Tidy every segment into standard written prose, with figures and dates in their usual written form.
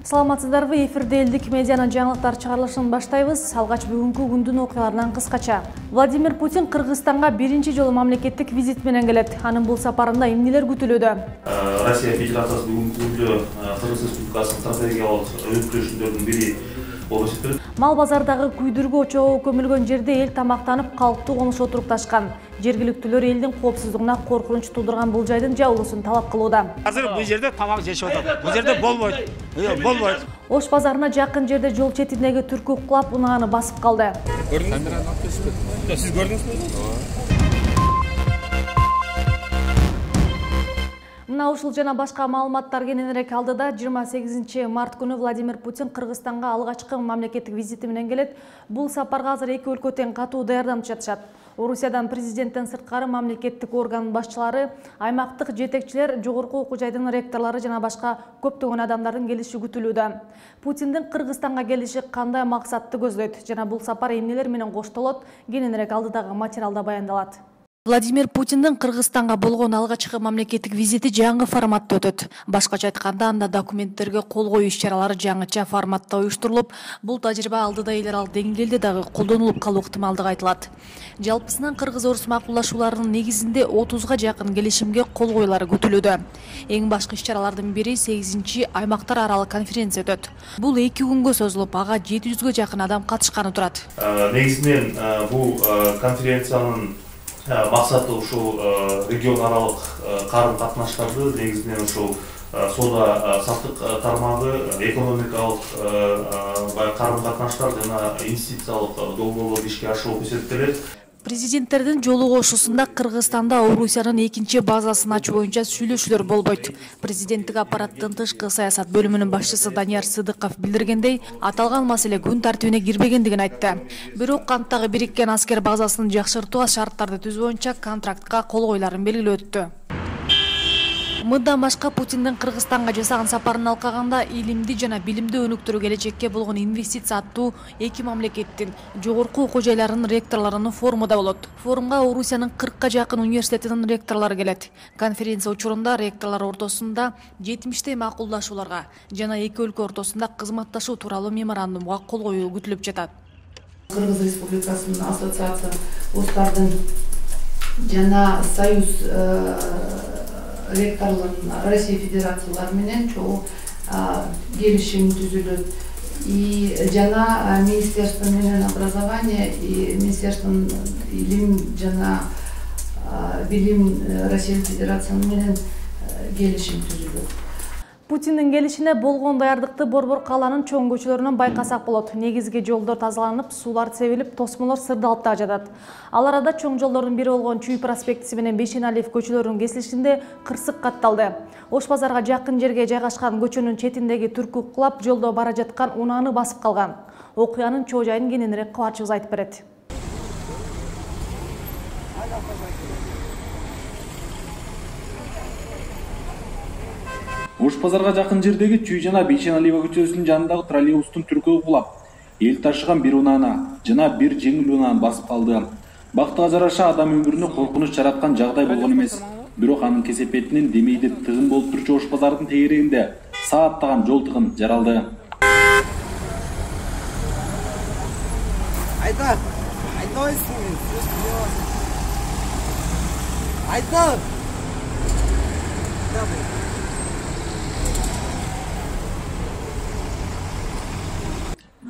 Саламатсыздарбы, эфирде элдик медианын жаңылыктар чыгарылышын баштайбыз. Алгач бүгүнкү күндүн окуяларынан кыскача. Владимир Путин Кыргызстанга биринчи жолу мамлекеттик визит менен келет. Анын бул сапарында эмнелер күтүлүүдө? Россия Федерациясы бүгүнкү күндө Кыргыз Республикасынын стратегиялык өнүктүрүшүндөрдүн бири болуп эсептелет. Мал базардагы күйдүргү очогу көмүлгөн жерде эл тамактанып, калктуу конуш отурупташкан. Жергиликтүүлөр элдин коопсуздугуна коркунуч туудурган бул жайдын жабылуусун талап кылууда. Азыр бул жерде тамак жешип атат. Бул жерде болбойт. Болбойт. Ош базарына жакын жерде жол четиндеги түркү кулап унааны басып калды. Көрдүңүзбү? Сиз көрдүңүзбү? Мына ушул жана башка маалыматтар кененирээк алдыда 28 март күнү Владимир Путин Кыргызстанга алгачкы мамлекеттик визити менен келет. Бул сапарга азыр эки өлкө тең катуу даярданып жатышат. Орусиядан президенттен сырткары мамлекеттик орган башчылары, аймактык жетекчилер, жогорку окуу жайдын ректорлору жана башка көптөгөн адамдардын келиши күтүлүүдө. Путиндин Кыргызстанга келиши кандай максатты көздөйт жана бул сапар эмнелер менен коштолот, кененирээк алдыдагы материалда баяндалат. Владимир Путиндин Кыргызстанга болгон алгачкы мамлекеттик визити жаңы форматта өтөт. Башкача айтканда, анда документтерге кол коюу иш-чаралары жаңыча форматта уюштурулуп, бул тажрыйба алдыда эл аралык деңгээлде дагы колдонулуп калуу ыктымалдыгы айтылат. Жалпысынан кыргыз-орус макулдашууларынын негизинде 30га жакын келишимге кол коюлары күтүлүүдө. Эң башкы иш-чаралардын бири 8-чи аймактар аралык конференция өтөт. Бул 2 күнгө созулуп, ага 700га жакын адам катышканы турат. Негизинен бул конференциянын максаты ушул регион аралык карым катнаштарды, негизинен ушул соода саттык тармагы, экономикалык карым катнаштар жана инвестициялык долбоорлорду ишке ашыруу эсептелет. Президенттердин жолугушуусунда Кыргызстанда Орусиянын экинчи базасын ачуу боюнча сүйлөшүүлөр болбойт. Президенттик аппараттын тышкы саясат бөлүмүнүн башчысы Данияр Сыдыков билдиргендей, аталган маселе күн тартибине кирбегендигин айтты. Бирок канттагы бириккен аскер базасын жакшыртууга шарттарды түзүү боюнча контрактка кол коюларын белгилеп өттү. Мындан башка Путиндин Кыргызстанга жасаган сапарын алкаганда илимди жана билимди өнүктүрүү келечекке болгон инвестиция аттуу эки мамлекеттин жогорку окуу жайларынын ректорлорунун форуму да болот. Форумга Орусиянын 40га жакын университетинин ректорлору келет. Конференция учурунда ректорлор ортосунда 70 макулдашууларга жана эки өлкө ортосунда кызматташуу тууралуу меморандумга кол коюу күтүлүп жатат. Кыргыз Республикасынын ассоциация устардын жана союз ректорлорун Россия Федерациялары менен чогуу келишим түзүлөт. И жана Министерство менен образования и Министерство илим жана билим Россия Федерациясы менен келишим түзүлөт. Путиндин келишине болгон даярдыкты Борбор калаанын чоң көчөлөрүнөн байкасак болот. Негизги жолдор тазаланып, суулар себилип, тосмолор сырдалып да жатат. Ал арада чоң жолдордун бири болгон Чүй проспектиси менен Бейшеналиев көчөлөрүнүн кесилишинде кырсык катталды. Ош базарга жакын жерге жайгашкан көчөнүн четиндеги түркү кулап, жолдо бара жаткан унааны басып калган. Окуянын чоо жайын кененирээк кабарчыбыз айтып берет. Ош базарга жакын жердеги Чүй жана Бейшеналиева көчөсүнүн жанындагы троллейбустун түркүгү кулап, эл ташыган бир унааны жана бир жеңил унааны басып калды. Бактыга жараша адам өмүрүнө коркунуч жараткан жагдай болгон эмес. Бирок анын кесепетинен демейде тыгын болуп турчу Ош базарынын тегерегинде сааттаган жол тыгын жаралды.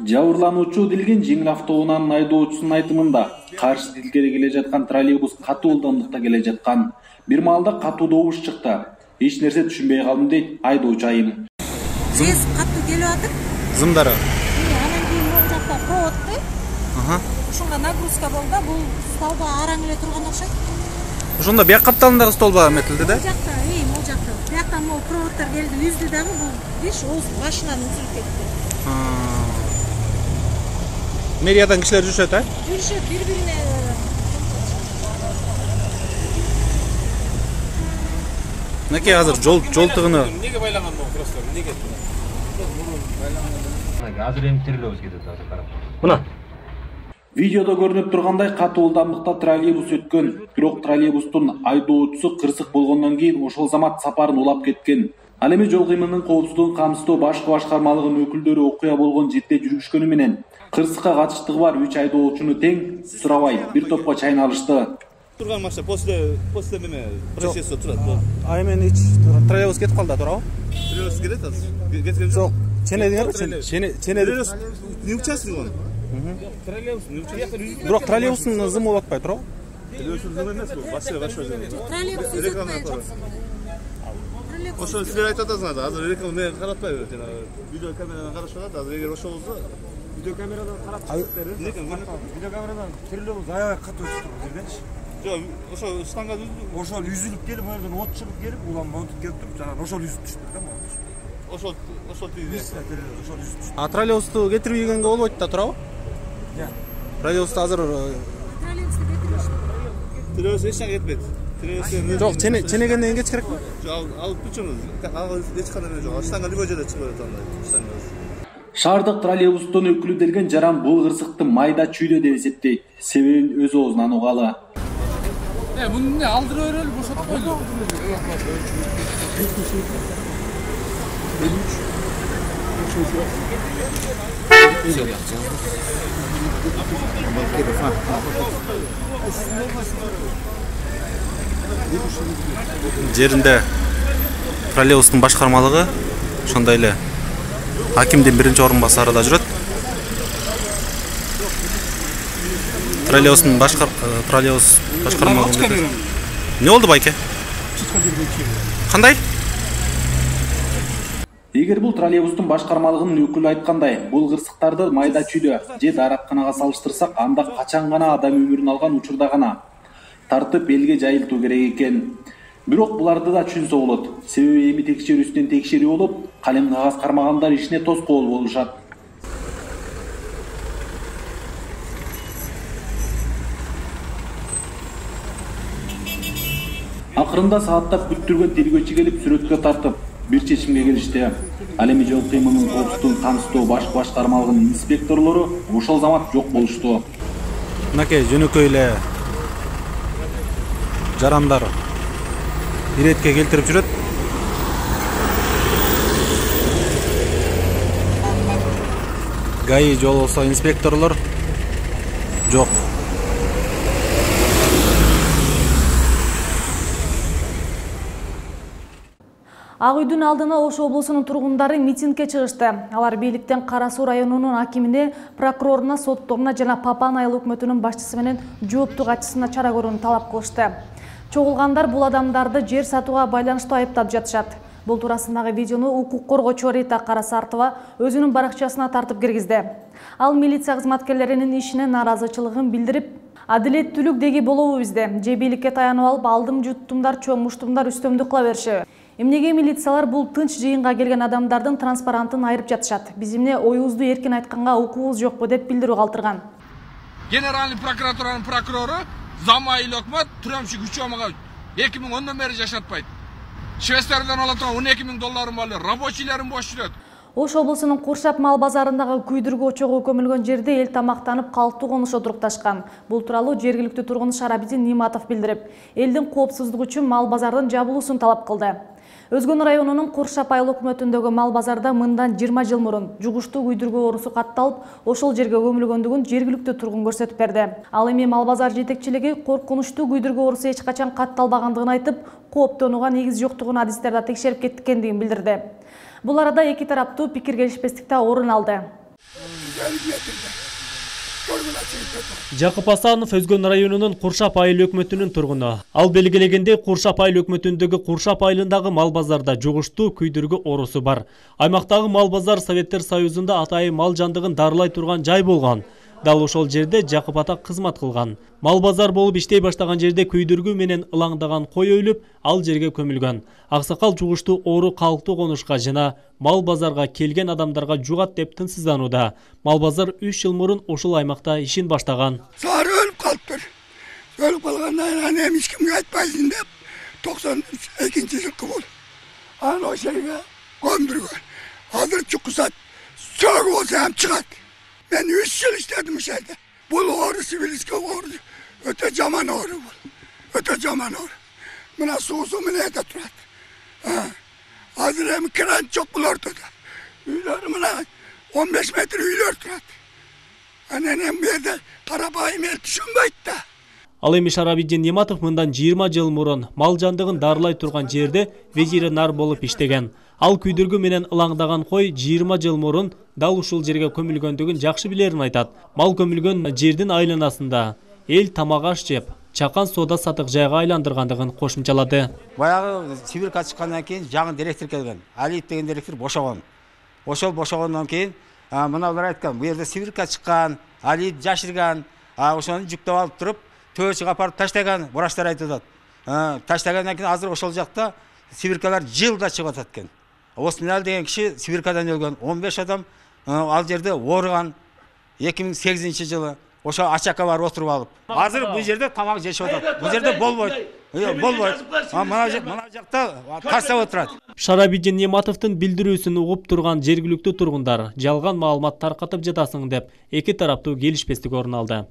Жабырлануучу делген жеңил автоунаанын айдоочусунун айтымында, каршы тилкеде келе жаткан троллейбус катуу ылдамдыкта келе жаткан. Бир маалда катуу добуш чыкты. Эч нерсе түшүнбөй калдым дейт айдоочу айым. Тез катуу келип атат. Зымдары. Анан кийин могу жакта проводты. Ушунга нагрузка болду, бул столба араң эле турган окшойт. Ошондо бияк капталындагы столба метилди да? Бул жакта, могу жакта. Бияктан могу проводтор келди, үздү дагы бул беш оз башынан үзүлүп кетти. Мэриядан кишилер жүрүшөт, Жүрүшөт, бири-бирине. Мынакей азыр жол тыгыны. Эмнеге байлаган могу просто? Эмнеге? Азыр эми тирилебиз кетет азыр карап. Мына. Видеодо көрүнүп тургандай катуу ылдамдыкта троллейбус өткөн. Бирок троллейбустун айдоочусу кырсык болгондон кийин ошол замат сапарын улап кеткен. Ал эми жол кыймылынын коопсуздугун камсыздоо башкы башкармалыгынын өкүлдөрү окуя болгон жерде жүрүшкөнү менен кырсыкка катыштыгы бар 3 айдоочуну тең сурабай бир топко чайналышты. Турган машина после неме происшествия турат. А эми троллейбус кетип калды, туурабы? Троллейбус кетет азыр. Кеткен жок. Троллейбус не участвовал он. Троллейбус не участвовал. Бирок троллейбустун зымы болуп атпайбы, туурабы? Троллейбустун зымы эмес бул, большой зым. Троллейбус үзөтпөй Ошо силер айтып атасыңар да, азыр реклама не каратпайбы, жана видео камерадан карашып атат, азыр эгер ошол болсо Видео камерадан карап чыктыр. Видео камерадан троллейбус аябай катуу өтүп турган жерденчи. Жок, ошо станга ошол үзүлүп келип, мындан от чыгып келип, улам өтүп келип туруп, жана ошол үзүп түштү да могу. Ошол тийди. Ошол үзүп түштү. А троллейбусту кетирбегенге болбойт да, туурабы? Троллейбусту азыр Троллейбус эч жака кетпейт. жок, ченегенден кеч керекпи? Жок, алып күчөмүз. Ал эч кандай жок. Станга любой жерде чыгып атат андай. Шаардык троллейбустун өкүлү делген жаран бул кырсыкты майда чүйдө деп эсептейт. Себебин өз оозунан угалы. Муну эмне алдыра берели, бошотуп койду. Жеринде троллейбустун башкармалыгы, ошондой эле Акимдин биринчи орун басары да жүрөт. Троллейбус башкармалыгы. Не болду байке? Кандай? Эгер бул троллейбустун башкармалыгынын өкүлү айткандай, бул кырсыктарды майда чүйдө же дааратканага салыштырсак, анда качан гана адам өмүрүн алган учурда гана тартып элге жайылтуу керек экен. Бирок буларды да түшүнсө болот. Себеби эми текшерүү үстүнөн текшерүү болуп, калем кагаз кармагандар ишине тоскоол болушат. Акырында сааттап күттүргөн тергөөчү келип сүрөткө тартып, бир чечимге келишти. Ал эми жол кыймылынын коопсуздугун камсыздоо башкы башкармалыгынын инспекторлору ошол замат жок болушту. Мынакей жөнөкөй эле жарандар иретке келтирип жүрөт. ГАИ жол болсо инспекторлор жок. Ак үйдүн алдына Ош облусунун тургундары митингге чыгышты. Алар бийликтен Кара Суу районунун акимине, прокуроруна, сотторуна жана Папан айыл өкмөтүнүн башчысы менен жооптуу катчысына чара көрүүнү талап кылышты. Чогулгандар бул адамдарды жер сатууга байланыштуу айыптап жатышат. Бул туурасындагы видеону укук коргоочу Рита Карасартова өзүнүн баракчасына тартып киргизди. Ал милиция кызматкерлеринин ишине нааразычылыгын билдирип, адилеттүүлүк деги болобу бизде, же бийликке таянып алып алдым жуттумдар, чоң муштумдар үстөмдүк кыла беришеби? Эмнеге милициялар бул тынч жыйынга келген адамдардын транспарантын айырып жатышат? Биз эмне оюбузду эркин айтканга укугубуз жокпу деп билдирүү калтырган. Генеральный прокуратуранын прокурору Замайыл өкмөт түрөмчү күчөмөгө 2010 бери жашатпайт. Швейцариядан ала турган $12,000 бар, рабочийлерин бош жүрөт. Ош облусунун Куршап мал базарындагы күйдүргү очогу көмүлгөн жерде эл тамактанып калктуу конуш отурупташкан. Бул тууралуу жергиликтүү тургун Шарабидин Ниматов билдирип, элдин коопсуздугу үчүн мал базардын жабылуусун талап кылды. Өзгөн районунун Куршап айыл өкмөтүндөгү мал базарда мындан 20 жыл мурун жугуштуу күйдүргү оорусу катталып, ошол жерге көмүлгөндүгүн жергиликтүү тургун көрсөтүп берди. Ал эми мал базар жетекчилиги коркунучтуу күйдүргү оорусу эч качан катталбагандыгын айтып, кооптонууга негиз жоктугун адистерде текшерип кеткендигин билдирди. Бул арада эки тараптуу пикир келишпестикте орун алды. Жакып Асанов Өзгөн районунун Куршап айыл өкмөтүнүн тургуну. Ал белгилегендей Куршап айыл өкмөтүндөгү Куршап айылындагы мал базарда жугуштуу күйдүргү оорусу бар. Аймактагы мал базар Советтер Союзунда атайын мал жандыгын дарылай турган жай болгон. Дал ошол жерде Жакып ата кызмат кылган. Мал базар болуп иштей баштаган жерде күйдүргү менен ылаңдаган кой өлүп, ал жерге көмүлгөн. Аксакал жугуштуу оору калктуу конушка жана мал базарга келген адамдарга жугат деп тынчсызданууда. Мал базар 3 жыл мурун ошол аймакта ишин баштаган. Сары өлүп калыптыр. Өлүп калгандан анан эч кимге айтпайсың деп 92-жылкы болду. Анан ошол жерге көмдүргөн. Азыр чукусат, сөгүп болсо ham чыгат. Ben 3 yıl işledim şeyde. Bu oğru sivilizke oğru. Öte zaman oğru bu. Öte zaman oğru. Buna suğusu mu neyde turat. Hazır hem kiran çok bul ortada. Üylerimine 15 metre üyler turadi. Annem bu yerde Karabayım el düşünbeydi da. Ал эми Шарабидин Нематов мындан 20 жыл мурун мал жандыгын дарылай турган жерде ветеринар болуп иштеген. Ал күйдүргү менен ылаңдаган кой 20 жыл мурун дал ушул жерге көмүлгөндүгүн жакшы билерин айтат. Мал көмүлгөн жердин айланасында эл тамак аш жеп, чакан соода сатык жайга айландыргандыгын кошумчалады. Баягы Сибирка чыккандан кийин жаңы директор келген. Алиев деген директор бошогон. Ошол бошогондон кийин мыналар айткан, бу жерде Сибирка чыккан, Алиев жашырган, ошону жүктөп алып туруп төбөчүгө апарып таштаган, врачтар айтып атат. Таштагандан кийин азыр ошол жакта Сибиркалар жылда чыгып атат экен. Осминал деген киши Сибиркадан өлгөн, 15 адам ал жерде ооруган 2008 жылы. Ошо ачакка барып отуруп алып. Азыр бул жерде тамак жешип атат. Бул жерде болбойт. Болбойт. Мына жакта кастап отурат. Шарабидин Нематовдун билдирүүсүн угуп турган жергиликтүү тургундар жалган маалымат таркатып жатасың деп эки тараптуу келишпестик орун алды.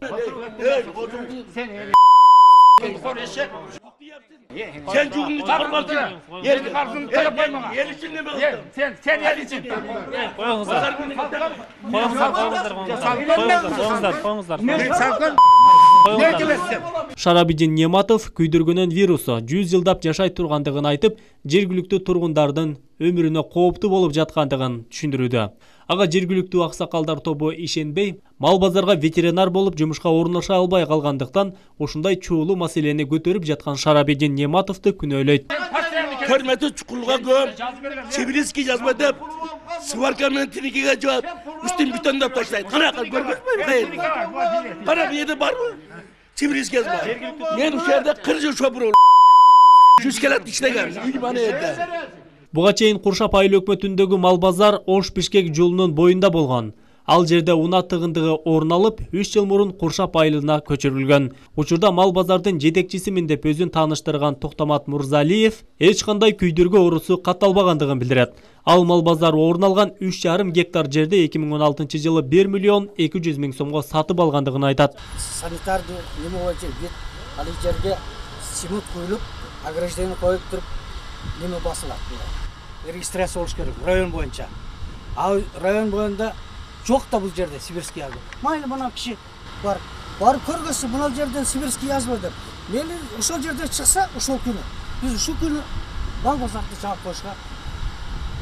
Sen cüğünü çağırmadın. Yerli karşını tarafay bana. Yer için ne böyle? Sen yer için. Koyunuzlar. Шарабидин Нематов күйдүргүнүн вирусу 100 жылдап жашай тургандыгын айтып, жергиликтүү тургундардын өмүрүнө кооптуу болуп жаткандыгын түшүндүрүүдө. Ага жергиликтүү аксакалдар тобу ишенбей, мал базарга ветеринар болуп жумушка орношо албай калгандыктан ушундай чуулуу маселени көтөрүп жаткан Шарабидин Нематовду күнөөлөйт. Көрмөтү чукулга көм, Сибирский жазма деп, сварка менен тинекеге жаап, үстүн бүтөндөп таштайт. Кара көрмөйсүзбү? Кара бу жерде барбы? Сибирский жазма. Мен ушул жерде 40 жыл шопур 100 келет иштеген, үй мана жерде. Буга чейин Куршап айыл өкмөтүндөгү мал базар Ош-Бишкек жолунун боюнда болгон. Ал жерде унаа тыгындыгы орун алып, 3 жыл мурун Куршап айылына көчүрүлгөн. Учурда мал базардын жетекчисимин деп өзүн тааныштырган Токтомат Мурзалиев эч кандай күйдүргү оорусу катталбагандыгын билдирет. Ал мал базар орун алган 3,5 гектар жерде 2016 жылы 1 миллион 200 миң сомго сатып алгандыгын айтат. Санитарды неме боюнча бет ал жерге симут коюлуп, ограждение коюп туруп неме басылат. Регистрация болуш керек район боюнча. Ал район боюнда жок да бул жерде Сибирский язма. Майлы мына киши бар. Барып көргөсү мына жерден Сибирский язма деп. Мени ошол жерде чыкса, ошол күнү биз ушул күнү мал базарды жаап коюшка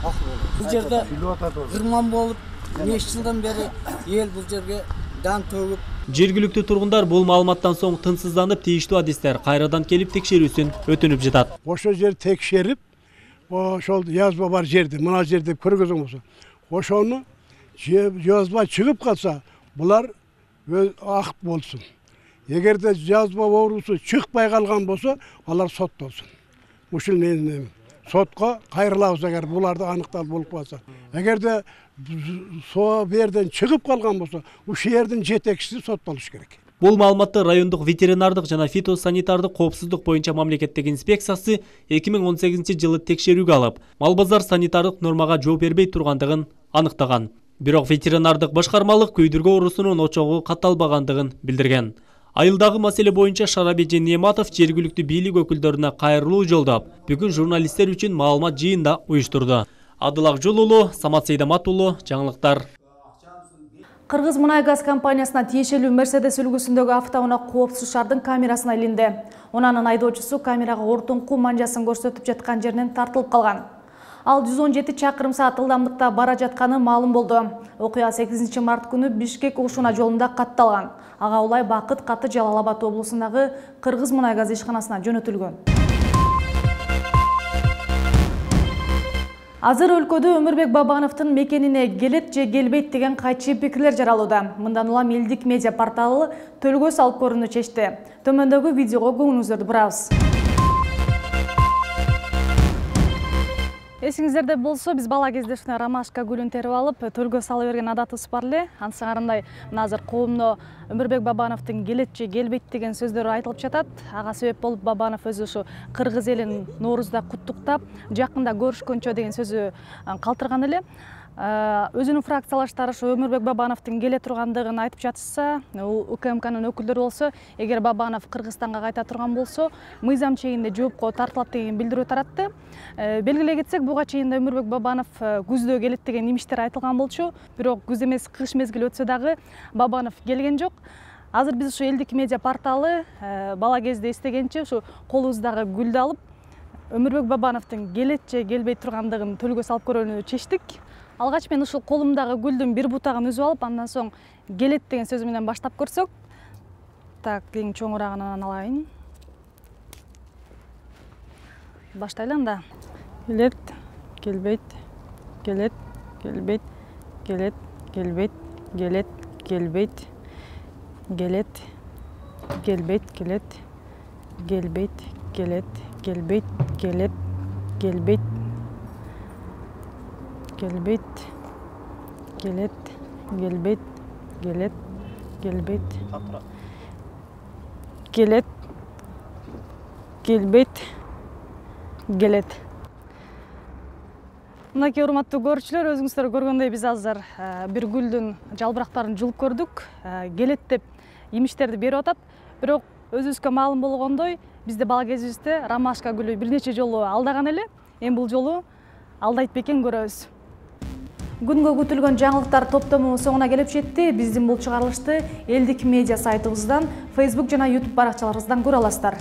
акыл болот. Бул жерде кырман болуп, 5 жылдан бери эл бул жерге дан төгүп. Жергиликтүү тургундар бул маалыматтан соң тынчсызданып, тийиштүү адистер кайрадан келип текшерүүсүн өтүнүп жатат. Ошол жер текшерип, ошол язма бар жерде, мына жер деп көргөзүң болсо, ошону жазба чыгып калса, булар акт болсун. Эгерде жазба оорусу чыкпай калган болсо, алар соттолсун. Ушул менен сотко кайрылабыз эгер буларды аныкталып болуп калса. Эгерде соо берден чыгып калган болсо, ушул жердин жетекчиси соттолуш керек. Бул маалыматты райондук ветеринардык жана фитосанитардык коопсуздук боюнча мамлекеттик инспекциясы 2018 жылы текшерүүгө алып, мал базар санитардык нормага жооп бербей тургандыгын аныктаган. Бирок ветеринардык башкармалык күйдүргү оорусунун очогу катталбагандыгын билдирген. Айылдагы маселе боюнча Шарабидин Нематов жергиликтүү бийлик өкүлдөрүнө кайрылуу жолдоп, бүгүн журналисттер үчүн маалымат жыйында уюштурду. Адыл Жол уулу, Самат Сейдамат уулу, жаңылыктар. Кыргыз Мунай газ компаниясына тиешелүү Мерседес үлгүсүндөгү автоунаа коопсуз шаардын камерасына илинди. Унаанын айдоочусу камерага ортоңку манжасын көрсөтүп жаткан жеринен тартылып калган. Ал 117 чакырым саат ылдамдыкта бара жатканы маалым болду. Окуя 8 март күнү Бишкек Ушуна жолунда катталган. Ага улай Бакыт Каты Жалал Абад облусундагы Кыргыз Мунай газ ишканасына жөнөтүлгөн. Азыр өлкөдө Өмүрбек Бабановдун мекенине келет же келбейт деген кайчы пикирлер жаралууда. Мындан улам элдик медиа порталы төлгө салып көрүүнү чечти. Төмөндөгү видеого көңүлүңүздөрдү бурабыз. Эсиңиздерде болсо, биз бала кезде ушундай ромашка гүлүн терип алып, төлгө сала берген адатыбыз бар эле. Ансыңарындай азыр коомдо Өмүрбек Бабановдун келет же келбейт деген сөздөр айтылып жатат. Ага себеп болуп Бабанов өзү ушу кыргыз элин Ноорузда куттуктап, жакында көрүшкөнчө деген сөзү калтырган эле. өзүнүн фракциялаштары ошо Өмүрбек Бабановдун келе тургандыгын айтып жатышса, УКМКнын өкүлдөрү болсо, эгер Бабанов Кыргызстанга кайта турган болсо, мыйзам чегинде жоопко тартылат деген билдирүү таратты. Белгилей кетсек, буга чейин да Өмүрбек Бабанов күздө келет деген имиштер айтылган болчу, бирок күз эмес, кыш мезгили өтсө дагы Бабанов келген жок. Азыр биз ушу элдик медиа порталы бала кезде эстегенче ушу колубуздагы гүлдү алып, Өмүрбек Бабановдун келет же келбей тургандыгын төлгө салып көрүүнү чечтик. Алгач мен ушул колумдагы гүлдүн бир бутагын үзүп алып, андан соң келет деген сөзү менен баштап көрсөк. Так, эң чоңурагынан алайын. Баштайлы анда. Келет, келбейт, келет, келбейт, келет, келбейт, келет, келбейт, келет, келбейт, келет, келбейт, келет, келбейт, келет, келбейт, келбейт, келет, келбейт, келет, келбейт, келет, келбейт, келет. Мынакей урматтуу көрүүчүлөр, өзүңүздөр көргөндөй биз азыр бир гүлдүн жалбырактарын жулуп көрдүк. Келет деп имиштерди берип атат. Бирок өзүбүзгө маалым болгондой, бизде бала кезибизде ромашка гүлү бир нече жолу алдаган эле. Эми бул жолу алдайт бекен көрөбүз. Күнгө күтүлгөн жаңылыктар топтомунун соңуна келип жетти. Биздин бул чыгарылышты элдик медиа сайтыбыздан, Facebook жана YouTube баракчаларыбыздан көрө аласыздар.